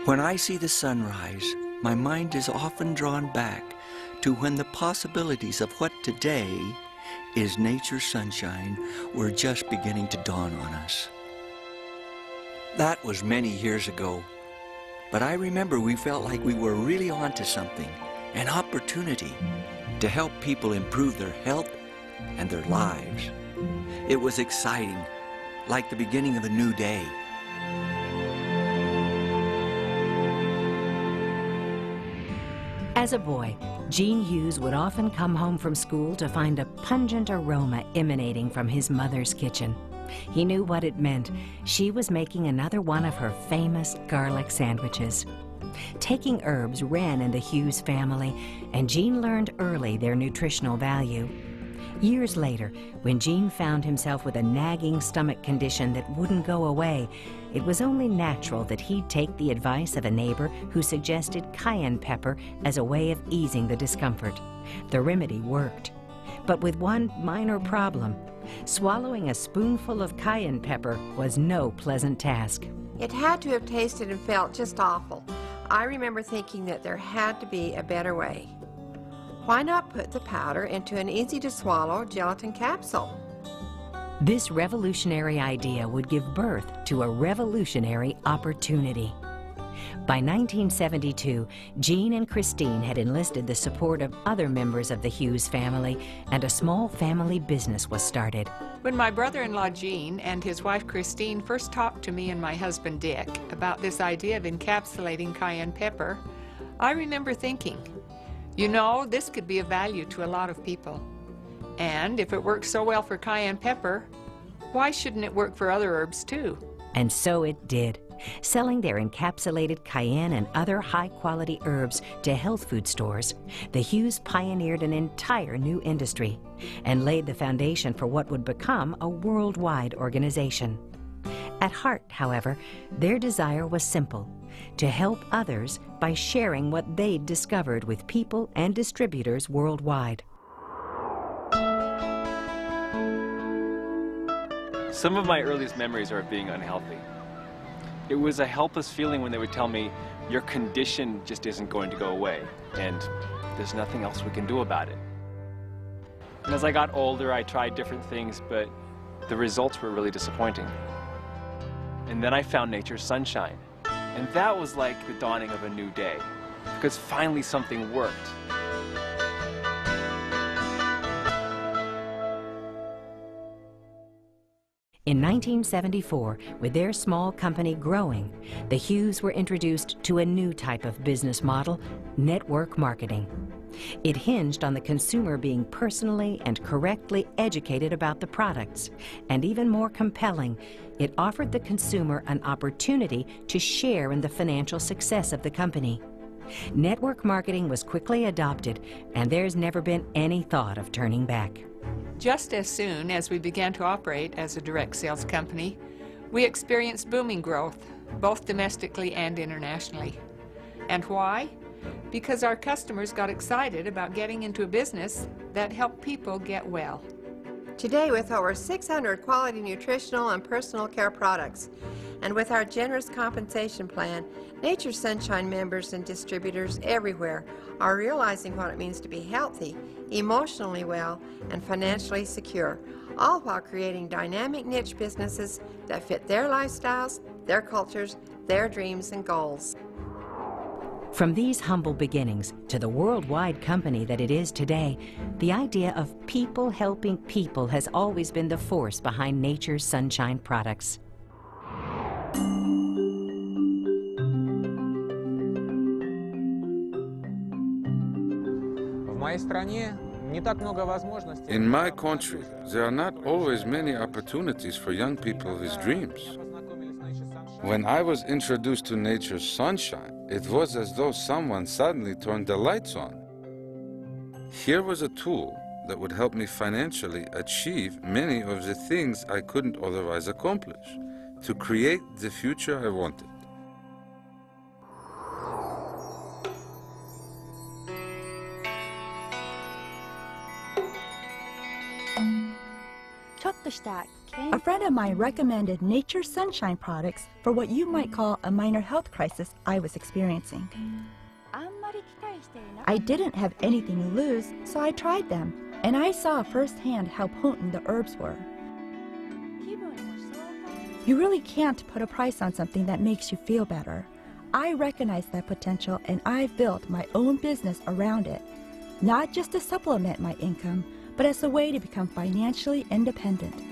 When I see the sunrise, my mind is often drawn back to when the possibilities of what today is nature's sunshine were just beginning to dawn on us. That was many years ago, but I remember we felt like we were really onto something, an opportunity to help people improve their health and their lives. It was exciting, like the beginning of a new day. As a boy, Gene Hughes would often come home from school to find a pungent aroma emanating from his mother's kitchen. He knew what it meant. She was making another one of her famous garlic sandwiches. Taking herbs ran in the Hughes family, and Gene learned early their nutritional value. Years later, when Gene found himself with a nagging stomach condition that wouldn't go away, it was only natural that he'd take the advice of a neighbor who suggested cayenne pepper as a way of easing the discomfort. The remedy worked, but with one minor problem. Swallowing a spoonful of cayenne pepper was no pleasant task. It had to have tasted and felt just awful. I remember thinking that there had to be a better way. Why not put the powder into an easy-to-swallow gelatin capsule? This revolutionary idea would give birth to a revolutionary opportunity. By 1972, Gene and Christine had enlisted the support of other members of the Hughes family, and a small family business was started. When my brother-in-law Gene and his wife Christine first talked to me and my husband Dick about this idea of encapsulating cayenne pepper, I remember thinking, you know, this could be of value to a lot of people. And if it works so well for cayenne pepper, why shouldn't it work for other herbs too? And so it did. Selling their encapsulated cayenne and other high-quality herbs to health food stores, the Hughes pioneered an entire new industry and laid the foundation for what would become a worldwide organization. At heart, however, their desire was simple: to help others by sharing what they'd discovered with people and distributors worldwide. Some of my earliest memories are of being unhealthy. It was a helpless feeling when they would tell me, your condition just isn't going to go away, and there's nothing else we can do about it. And as I got older, I tried different things, but the results were really disappointing. And then I found Nature's Sunshine, and that was like the dawning of a new day, because finally something worked. In 1974, with their small company growing, the Hughes were introduced to a new type of business model: network marketing. It hinged on the consumer being personally and correctly educated about the products, and even more compelling, it offered the consumer an opportunity to share in the financial success of the company. Network marketing was quickly adopted, and there's never been any thought of turning back. Just as soon as we began to operate as a direct sales company, we experienced booming growth, both domestically and internationally. And why? Because our customers got excited about getting into a business that helped people get well. Today, with over 600 quality nutritional and personal care products, and with our generous compensation plan, Nature's Sunshine members and distributors everywhere are realizing what it means to be healthy, emotionally well, and financially secure, all while creating dynamic niche businesses that fit their lifestyles, their cultures, their dreams and goals. From these humble beginnings to the worldwide company that it is today, the idea of people helping people has always been the force behind Nature's Sunshine products. In my country, there are not always many opportunities for young people with dreams. When I was introduced to Nature's Sunshine, it was as though someone suddenly turned the lights on. Here was a tool that would help me financially achieve many of the things I couldn't otherwise accomplish, to create the future I wanted. A friend of mine recommended Nature Sunshine products for what you might call a minor health crisis I was experiencing. I didn't have anything to lose, so I tried them, and I saw firsthand how potent the herbs were. You really can't put a price on something that makes you feel better. I recognize that potential, and I've built my own business around it, not just to supplement my income, but as a way to become financially independent.